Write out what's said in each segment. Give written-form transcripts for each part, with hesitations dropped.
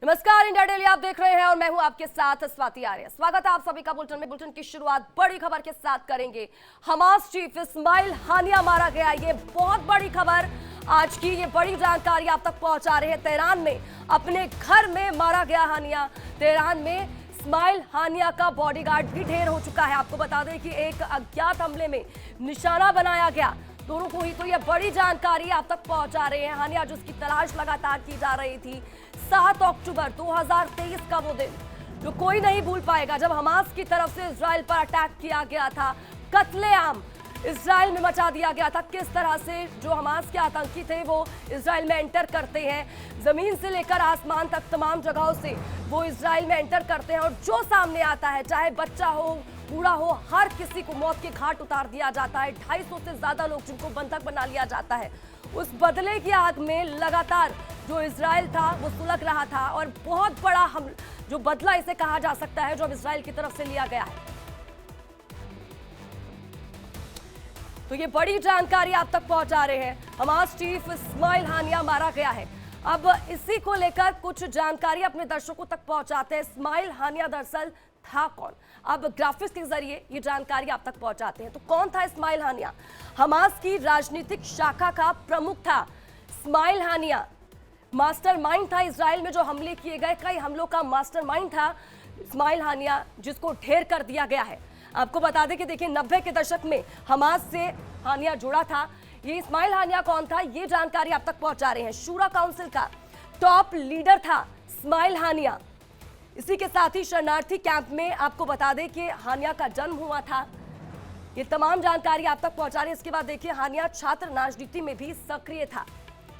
नमस्कार, India daily आप देख रहे हैं और मैं हूं आपके साथ स्वाति आर्य। स्वागत है आप सभी का बुलेटिन में। बुलेटिन की शुरुआत बड़ी खबर के साथ करेंगे। हमास चीफ इस्माइल हानिया मारा गया। ये बहुत बड़ी खबर आज की, ये बड़ी जानकारी आप तक पहुंचा रहे हैं। तेहरान में अपने घर में मारा गया हानिया। तेहरान में इस्माइल हानिया का बॉडीगार्ड भी ढेर हो चुका है। आपको बता दें कि एक अज्ञात हमले में निशाना बनाया गया दोनों को ही। तो यह बड़ी जानकारी आप तक पहुंचा रहे हैं। हानिया जिसकी तलाश लगातार की जा रही थी। 7 अक्टूबर 2023 का वो दिन जो कोई नहीं भूल पाएगा, जब हमास की तरफ से इजराइल पर अटैक किया गया था। कत्लेआम इजराइल में मचा दिया गया था। किस तरह से जो हमास के आतंकी थे वो इजराइल में एंटर करते हैं, जमीन से लेकर आसमान तक तमाम जगहों से वो इजराइल में एंटर करते हैं और जो सामने आता है, चाहे बच्चा हो बूढ़ा हो, हर किसी को मौत के घाट उतार दिया जाता है। 250 से ज्यादा लोग जिनको बंधक बना लिया जाता है। उस बदले की आग में लगातार जो इजराइल था वो सुलग रहा था और बहुत बड़ा हम जो बदला इसे कहा जा सकता है जो अब इजराइल की तरफ से लिया गया है। तो ये बड़ी जानकारी आप तक पहुंचा रहे हैं। हमास चीफ इस्माइल हानिया मारा गया है। अब इसी को लेकर कुछ जानकारी अपने दर्शकों तक पहुंचाते हैं। इस्माइल हानिया दरअसल था कौन, अब ग्राफिक्स के जरिए ये जानकारी आप तक पहुंचाते हैं। तो कौन था इस्माइल हानिया? हमास की राजनीतिक शाखा का प्रमुख था इस्माइल हानिया। मास्टरमाइंड था इजराइल में जो हमले किए गए, कई हमलों का मास्टरमाइंड था इस्माइल हानिया, जिसको ढेर कर दिया गया है। आपको बता दें कि देखिए 90 के दशक में हमास से हानिया जुड़ा था। ये इस्माइल हानिया कौन था, ये जानकारी आप तक पहुंचा रहे हैं। शूरा काउंसिल का टॉप लीडर था इस्माइल हानिया। इसी के साथ ही शरणार्थी कैंप में आपको बता दें कि हानिया का जन्म हुआ था। ये तमाम जानकारी आप तक पहुंचा रहे हैं। इसके बाद देखिए हानिया छात्र राजनीति में भी सक्रिय था।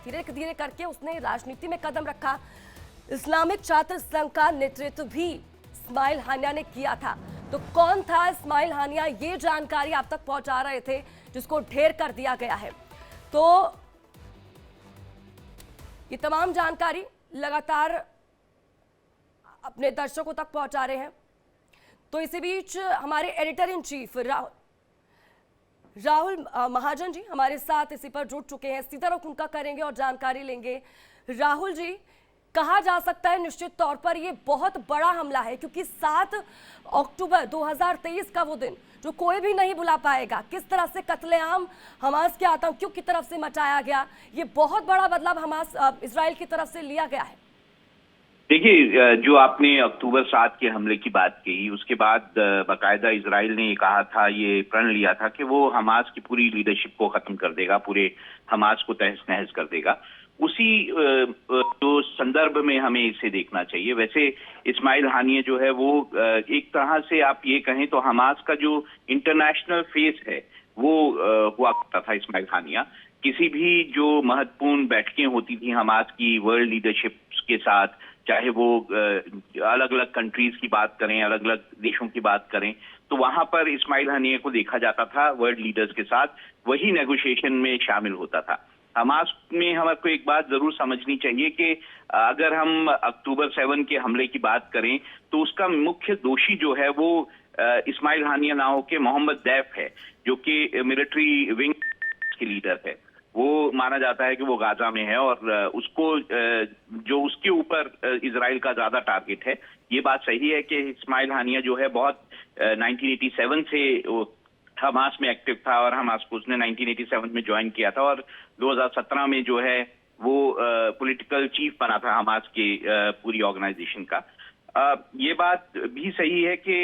धीरे धीरे करके उसने राजनीति में कदम रखा। इस्लामिक छात्र संघ का नेतृत्व भी इस्माइल हानिया ने किया था। तो कौन था इस्माइल हानिया, ये जानकारी आप तक पहुंचा रहे थे, जिसको ढेर कर दिया गया है। तो ये तमाम जानकारी लगातार अपने दर्शकों तक पहुंचा रहे हैं। तो इसी बीच हमारे editor in chief Rahul Mahajan ji हमारे साथ इसी पर जुड़ चुके हैं। सीधा रुख उनका करेंगे और जानकारी लेंगे। राहुल जी, कहा जा सकता है निश्चित तौर पर ये बहुत बड़ा हमला है, क्योंकि 7 अक्टूबर 2023 का वो दिन जो कोई भी नहीं भुला पाएगा। किस तरह से कत्लेआम हमास के आतंकियों की तरफ से मचाया गया, ये बहुत बड़ा बदलाव हमास इजराइल की तरफ से लिया गया है। देखिए, जो आपने अक्टूबर 7 के हमले की बात कही, उसके बाद बाकायदा इजराइल ने ये कहा था, ये प्रण लिया था कि वो हमास की पूरी लीडरशिप को खत्म कर देगा, पूरे हमास को तहस नहस कर देगा। उसी जो संदर्भ में हमें इसे देखना चाहिए। वैसे इस्माइल हानिया जो है वो एक तरह से आप ये कहें तो हमास का जो इंटरनेशनल फेस है वो हुआ करता था इस्माइल हानिया। किसी भी जो महत्वपूर्ण बैठकें होती थी हमास की वर्ल्ड लीडरशिप के साथ, चाहे वो अलग अलग कंट्रीज की बात करें, अलग अलग देशों की बात करें, तो वहां पर इस्माइल हानिया को देखा जाता था वर्ल्ड लीडर्स के साथ, वही नेगोशिएशन में शामिल होता था। हमास में हमको एक बात जरूर समझनी चाहिए कि अगर हम अक्टूबर 7 के हमले की बात करें तो उसका मुख्य दोषी जो है वो इस्माइल हानिया ना होकर मोहम्मद दैफ है, जो कि मिलिट्री विंग के लीडर है। वो माना जाता है कि वो गाजा में है और उसको जो उसके ऊपर इजराइल का ज्यादा टारगेट है। ये बात सही है कि इस्माइल हानिया जो है बहुत 1987 से हमास में एक्टिव था और हमास को उसने 1987 में ज्वाइन किया था और 2017 में जो है वो पॉलिटिकल चीफ बना था हमास के पूरी ऑर्गेनाइजेशन का। ये बात भी सही है कि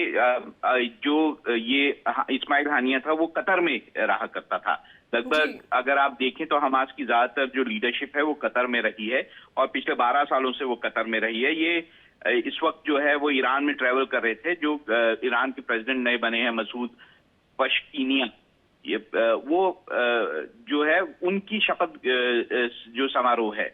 जो ये इस्माइल हानिया था वो कतर में रहा करता था। लगभग अगर आप देखें तो हमास की ज्यादातर जो लीडरशिप है वो कतर में रही है और पिछले 12 सालों से वो कतर में रही है। ये इस वक्त जो है वो ईरान में ट्रेवल कर रहे थे। जो ईरान के प्रेसिडेंट नए बने हैं मसूद पश्किनिया, ये वो जो है उनकी शपथ जो समारोह है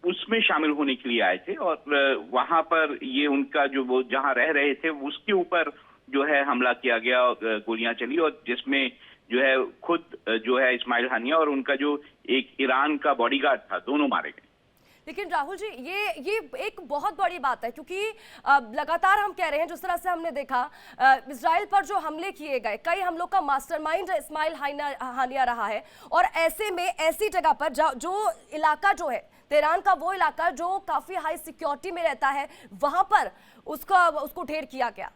उसमें शामिल होने के लिए आए थे और वहां पर ये उनका जो वो जहां रह रहे थे उसके ऊपर जो है हमला किया गया, गोलियां चली और जिसमें जो है खुद जो है इस्माइल हानिया और उनका जो एक ईरान का बॉडीगार्ड था, दोनों मारे गए। लेकिन राहुल जी, ये एक बहुत बड़ी बात है, क्योंकि लगातार हम कह रहे हैं, जिस तरह से हमने देखा इजराइल पर जो हमले किए गए, कई हमलों का मास्टरमाइंड इस्माइल हानिया रहा है। और ऐसे में ऐसी जगह पर जो इलाका जो है तेहरान का वो इलाका जो काफी हाई सिक्योरिटी में रहता है, वहां पर उसको ढेर किया गया।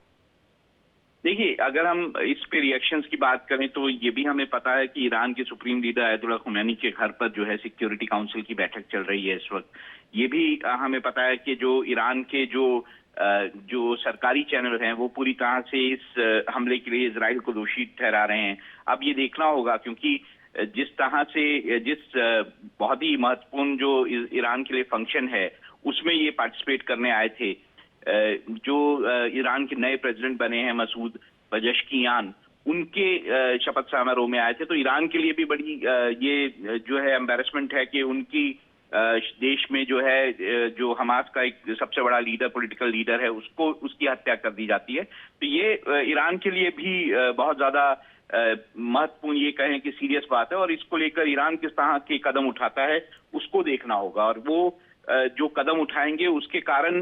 देखिए, अगर हम इस पे रिएक्शंस की बात करें तो ये भी हमें पता है कि ईरान के सुप्रीम लीडर अयतुल्ला खुमैनी के घर पर जो है सिक्योरिटी काउंसिल की बैठक चल रही है इस वक्त। ये भी हमें पता है कि जो ईरान के जो सरकारी चैनल हैं वो पूरी तरह से इस हमले के लिए इजराइल को दोषी ठहरा रहे हैं। अब ये देखना होगा, क्योंकि जिस तरह से बहुत ही महत्वपूर्ण जो ईरान के लिए फंक्शन है उसमें ये पार्टिसिपेट करने आए थे, जो ईरान के नए प्रेसिडेंट बने हैं मसूद पजेश्कियान, उनके शपथ समारोह में आए थे। तो ईरान के लिए भी बड़ी ये जो है एम्बैरेसमेंट है कि उनकी देश में जो है जो हमास का एक सबसे बड़ा लीडर, पॉलिटिकल लीडर है, उसकी हत्या कर दी जाती है। तो ये ईरान के लिए भी बहुत ज्यादा महत्वपूर्ण, ये कहें कि सीरियस बात है, और इसको लेकर ईरान किस तरह के कदम उठाता है उसको देखना होगा। और वो जो कदम उठाएंगे उसके कारण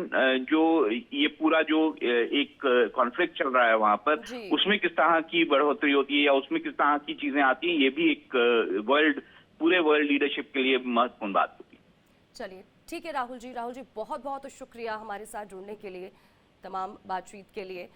जो ये पूरा जो एक कॉन्फ्लिक्ट चल रहा है वहां पर, उसमें किस तरह की बढ़ोतरी होती है या उसमें किस तरह की चीजें आती हैं, ये भी एक पूरे वर्ल्ड लीडरशिप के लिए महत्वपूर्ण बात होती है। चलिए ठीक है राहुल जी बहुत बहुत शुक्रिया हमारे साथ जुड़ने के लिए, तमाम बातचीत के लिए।